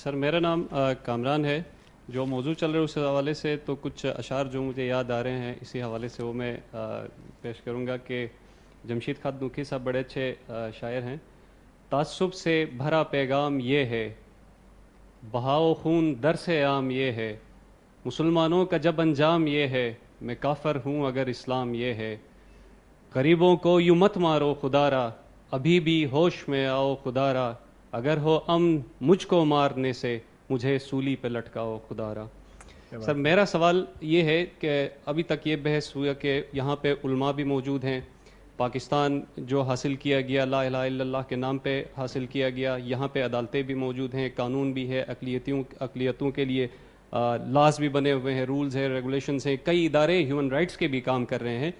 سر میرا نام کامران ہے. جو موضوع چل رہا ہے اس حوالے سے تو کچھ اشعار جو مجھے یاد آ رہے ہیں اسی حوالے سے وہ میں پیش کروں گا کہ جمشید خان نوکی صاحب بڑے اچھے شاعر ہیں. تعصب سے بھرا پیغام یہ ہے، بہاؤ خون در سے عام یہ ہے، مسلمانوں کا جب انجام یہ ہے، میں کافر ہوں اگر اسلام یہ ہے. غریبوں کو یوں مت مارو خدا را، ابھی بھی ہوش میں آؤ خدا را، اگر ہو امن مجھ کو مارنے سے، مجھے سولی پہ لٹکاؤ خدا را. سر میرا سوال یہ ہے کہ ابھی تک یہ بحث ہوا کہ یہاں پہ علماء بھی موجود ہیں، پاکستان جو حاصل کیا گیا لا الہ الا اللہ کے نام پہ حاصل کیا گیا، یہاں پہ عدالتیں بھی موجود ہیں، قانون بھی ہے، اقلیتوں کے لیے لاز بھی بنے ہوئے ہیں، رولز ہیں، ریگولیشنز ہیں، کئی ادارے ہیومن رائٹس کے بھی کام کر رہے ہیں.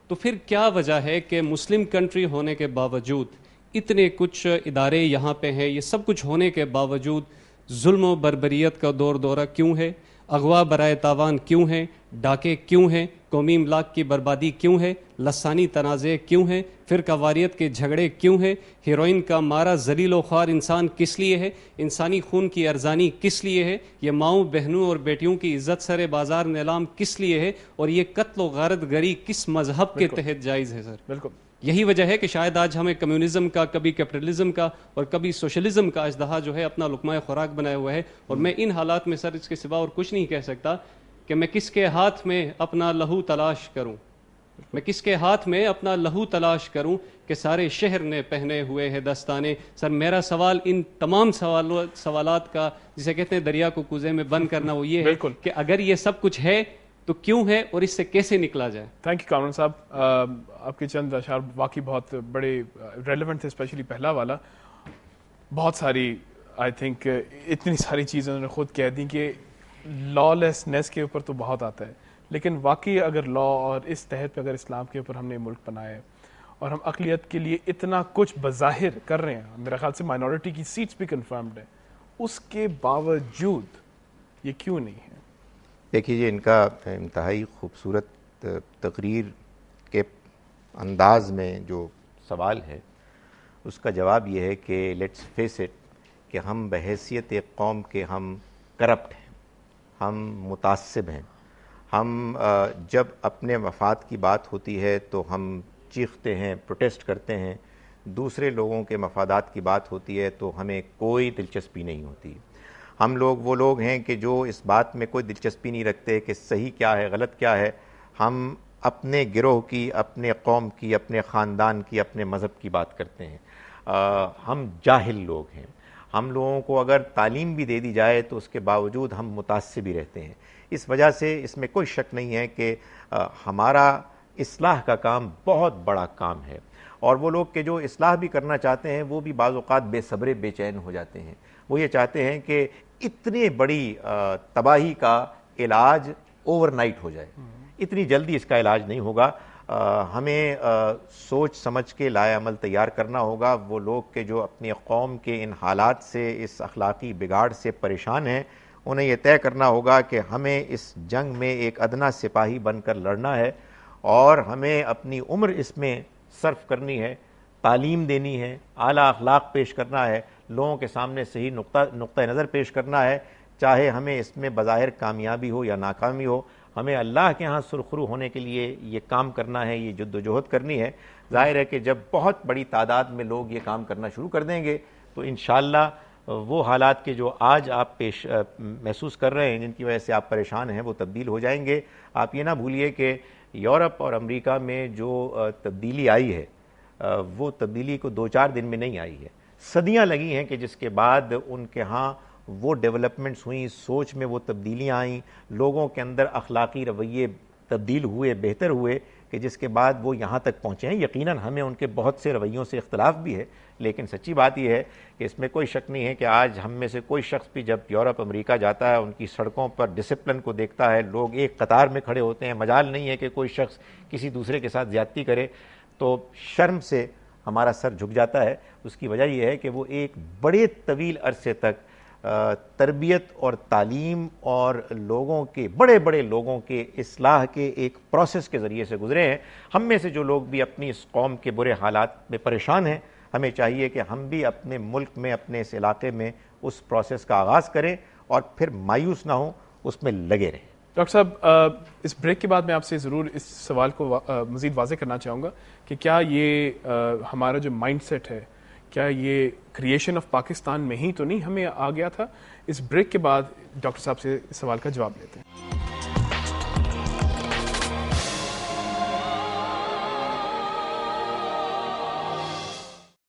تو پھر کیا وجہ ہے کہ مسلم کنٹری ہونے کے باوجود اتنے کچھ ادارے یہاں پہ ہیں، یہ سب کچھ ہونے کے باوجود ظلم و بربریت کا دور دورہ کیوں ہے، اغوا برائے تاوان کیوں ہیں، ڈاکے کیوں ہیں، قومی املاک کی بربادی کیوں ہے، لسانی تنازع کیوں ہیں، فرقہ واریت کے جھگڑے کیوں ہیں، ہیروئن کا مارا ذلیل و خوار انسان کس لیے ہے، انسانی خون کی ارزانی کس لیے ہے، یہ ماؤں بہنوں اور بیٹیوں کی عزت سر بازار نیلام کس لیے ہے، اور یہ قتل و غارت گری کس مذہب کے تحت جائز ہے. سر بالکل یہی وجہ ہے کہ شاید آج ہمیں کمیونزم کا، کبھی کیپٹلزم کا اور کبھی سوشلزم کا اژدہا جو ہے اپنا لقمہ خوراک بنایا ہوا ہے. اور میں ان حالات میں سر اس کے سوا اور کچھ نہیں کہہ سکتا کہ میں کس کے ہاتھ میں اپنا لہو تلاش کروں، میں کس کے ہاتھ میں اپنا لہو تلاش کروں کہ سارے شہر نے پہنے ہوئے ہیں دستانے. سر میرا سوال ان تمام سوالات کا، جسے کہتے ہیں دریا کو کوزے میں بند کرنا، وہ یہ ہے کہ اگر یہ سب کچھ ہے تو کیوں ہے اور اس سے کیسے نکلا جائے. تھینک یو کامران صاحب. آپ کے چند اشعار واقعی بہت بڑے ریلیونٹ تھے، اسپیشلی پہلا والا. بہت ساری آئی تھنک اتنی ساری چیزیں انہوں نے خود کہہ دیں کہ لا لیسنیس کے اوپر تو بہت آتا ہے، لیکن واقعی اگر لا اور اس تحت پہ اگر اسلام کے اوپر ہم نے ملک بنایا ہے اور ہم اقلیت کے لیے اتنا کچھ بظاہر کر رہے ہیں، میرا خیال سے مائنورٹی کی سیٹس بھی کنفرمڈ ہیں، اس کے باوجود یہ کیوں نہیں ہے؟ دیکھیے یہ ان کا انتہائی خوبصورت تقریر کے انداز میں جو سوال ہے اس کا جواب یہ ہے کہ لیٹس فیس اٹ کہ ہم بحیثیت ایک قوم کے ہم کرپٹ ہیں، ہم متعصب ہیں. ہم جب اپنے مفاد کی بات ہوتی ہے تو ہم چیختے ہیں، پروٹیسٹ کرتے ہیں. دوسرے لوگوں کے مفادات کی بات ہوتی ہے تو ہمیں کوئی دلچسپی نہیں ہوتی. ہم لوگ وہ لوگ ہیں کہ جو اس بات میں کوئی دلچسپی نہیں رکھتے کہ صحیح کیا ہے، غلط کیا ہے. ہم اپنے گروہ کی، اپنے قوم کی، اپنے خاندان کی، اپنے مذہب کی بات کرتے ہیں. ہم جاہل لوگ ہیں. ہم لوگوں کو اگر تعلیم بھی دے دی جائے تو اس کے باوجود ہم متعصب ہی رہتے ہیں. اس وجہ سے اس میں کوئی شک نہیں ہے کہ ہمارا اصلاح کا کام بہت بڑا کام ہے. اور وہ لوگ کہ جو اصلاح بھی کرنا چاہتے ہیں وہ بھی بعض اوقات بے صبرے بے چین ہو جاتے ہیں. وہ یہ چاہتے ہیں کہ اتنی بڑی تباہی کا علاج اوور نائٹ ہو جائے. اتنی جلدی اس کا علاج نہیں ہوگا. ہمیں سوچ سمجھ کے لائے عمل تیار کرنا ہوگا. وہ لوگ کہ جو اپنی قوم کے ان حالات سے، اس اخلاقی بگاڑ سے پریشان ہیں، انہیں یہ طے کرنا ہوگا کہ ہمیں اس جنگ میں ایک ادنا سپاہی بن کر لڑنا ہے اور ہمیں اپنی عمر اس میں صرف کرنی ہے، تعلیم دینی ہے، اعلیٰ اخلاق پیش کرنا ہے، لوگوں کے سامنے صحیح نقطہ نظر پیش کرنا ہے. چاہے ہمیں اس میں بظاہر کامیابی ہو یا ناکامی ہو، ہمیں اللہ کے ہاں سرخرو ہونے کے لیے یہ کام کرنا ہے، یہ جد و جہد کرنی ہے. ظاہر ہے کہ جب بہت بڑی تعداد میں لوگ یہ کام کرنا شروع کر دیں گے تو انشاءاللہ وہ حالات کے جو آج آپ محسوس کر رہے ہیں، جن کی وجہ سے آپ پریشان ہیں، وہ تبدیل ہو جائیں گے. آپ یہ نہ بھولیے کہ یورپ اور امریکہ میں جو تبدیلی آئی ہے وہ تبدیلی کو 2-4 دن میں نہیں آئی ہے. صدیاں لگی ہیں کہ جس کے بعد ان کے ہاں وہ ڈیولپمنٹس ہوئیں، سوچ میں وہ تبدیلیاں آئیں، لوگوں کے اندر اخلاقی رویے تبدیل ہوئے، بہتر ہوئے، کہ جس کے بعد وہ یہاں تک پہنچے ہیں. یقیناً ہمیں ان کے بہت سے رویوں سے اختلاف بھی ہے، لیکن سچی بات یہ ہے کہ اس میں کوئی شک نہیں ہے کہ آج ہم میں سے کوئی شخص بھی جب یورپ امریکہ جاتا ہے، ان کی سڑکوں پر ڈسپلن کو دیکھتا ہے، لوگ ایک قطار میں کھڑے ہوتے ہیں، مجال نہیں ہے کہ کوئی شخص کسی دوسرے کے ساتھ زیادتی کرے، تو شرم سے ہمارا سر جھک جاتا ہے. اس کی وجہ یہ ہے کہ وہ ایک بڑے طویل عرصے تک تربیت اور تعلیم اور لوگوں کے، بڑے بڑے لوگوں کے اصلاح کے ایک پروسیس کے ذریعے سے گزرے ہیں. ہم میں سے جو لوگ بھی اپنی اس قوم کے برے حالات میں پریشان ہیں، ہمیں چاہیے کہ ہم بھی اپنے ملک میں، اپنے اس علاقے میں اس پروسیس کا آغاز کریں اور پھر مایوس نہ ہوں، اس میں لگے رہیں۔ ڈاکٹر صاحب، اس بریک کے بعد میں آپ سے ضرور اس سوال کو مزید واضح کرنا چاہوں گا کہ کیا یہ ہمارا جو مائنڈ سیٹ ہے، کیا یہ کریشن آف پاکستان میں ہی تو نہیں ہمیں آ گیا تھا؟ اس بریک کے بعد ڈاکٹر صاحب سے اس سوال کا جواب لیتے ہیں۔